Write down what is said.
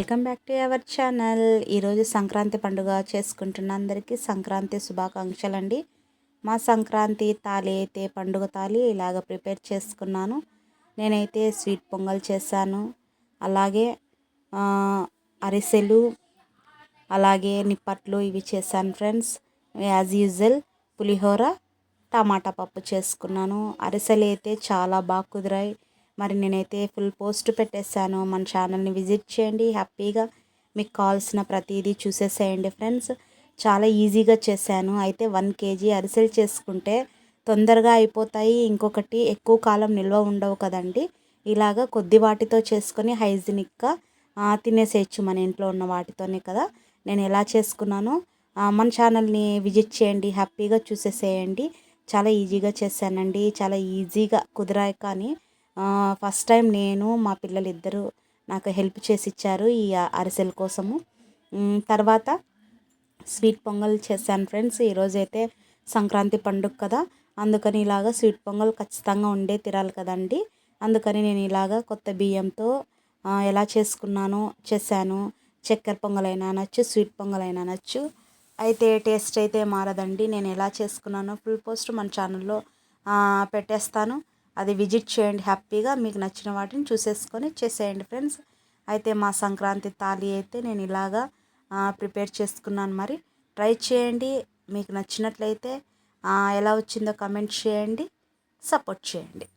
Welcome back to our channel. ఈరోజు సంక్రాంతి పండుగ చేసుకుంటున్న అందరికీ సంక్రాంతి శుభాకాంక్షలు అండి. మా సంక్రాంతి తాళి అయితే పండుగ తాళి ఇలాగ ప్రిపేర్ చేసుకున్నాను. నేనైతే స్వీట్ పొంగల్ చేశాను, అలాగే అరిసెలు, అలాగే నిప్పట్లు ఇవి చేశాను ఫ్రెండ్స్. యాజ్ యూజువల్ పులిహోర, టమాటా పప్పు చేసుకున్నాను. అరిసెలు అయితే చాలా బాగా కుదిరాయి. మరి నేనైతే ఫుల్ పోస్ట్ పెట్టేశాను. మన ఛానల్ని విజిట్ చేయండి, హ్యాపీగా మీకు కావాల్సిన ప్రతిదీ చూసేసేయండి ఫ్రెండ్స్. చాలా ఈజీగా చేశాను. అయితే 1 kg అరిసెలు చేసుకుంటే తొందరగా అయిపోతాయి, ఇంకొకటి ఎక్కువ కాలం నిల్వ ఉండవు కదండి. ఇలాగ కొద్ది వాటితో చేసుకొని హైజీనిక్గా తినేసేయచ్చు మన ఇంట్లో ఉన్న వాటితోనే కదా. నేను ఎలా చేసుకున్నానో మన ఛానల్ని విజిట్ చేయండి, హ్యాపీగా చూసేసేయండి. చాలా ఈజీగా చేశానండి, చాలా ఈజీగా కుదిరాయి. కానీ ఫస్ట్ టైం నేను మా పిల్లలు ఇద్దరు నాకు హెల్ప్ చేసి ఇచ్చారు ఈ అరిసెల కోసము. తర్వాత స్వీట్ పొంగల్ చేశాను ఫ్రెండ్స్. ఈరోజైతే సంక్రాంతి పండుగ కదా, అందుకని ఇలాగ స్వీట్ పొంగల్ ఖచ్చితంగా ఉండే తిరాలి కదండి. అందుకని నేను ఇలాగ కొత్త బియ్యంతో ఎలా చేసుకున్నానో చేశాను. చక్కెర పొంగల్ అయినా అనొచ్చు, స్వీట్ పొంగల్ అయినా అనొచ్చు. అయితే టేస్ట్ అయితే మారదండి. నేను ఎలా చేసుకున్నానో ఫుల్ పోస్ట్ మన ఛానల్లో పెట్టేస్తాను. అది విజిట్ చేయండి, హ్యాపీగా మీకు నచ్చిన వాటిని చూసేసుకొని చేసేయండి ఫ్రెండ్స్. అయితే మా సంక్రాంతి తాళి అయితే నేను ఇలాగా ప్రిపేర్ చేసుకున్నాను. మరి ట్రై చేయండి, మీకు నచ్చినట్లయితే ఎలా వచ్చిందో కమెంట్ చేయండి, సపోర్ట్ చేయండి.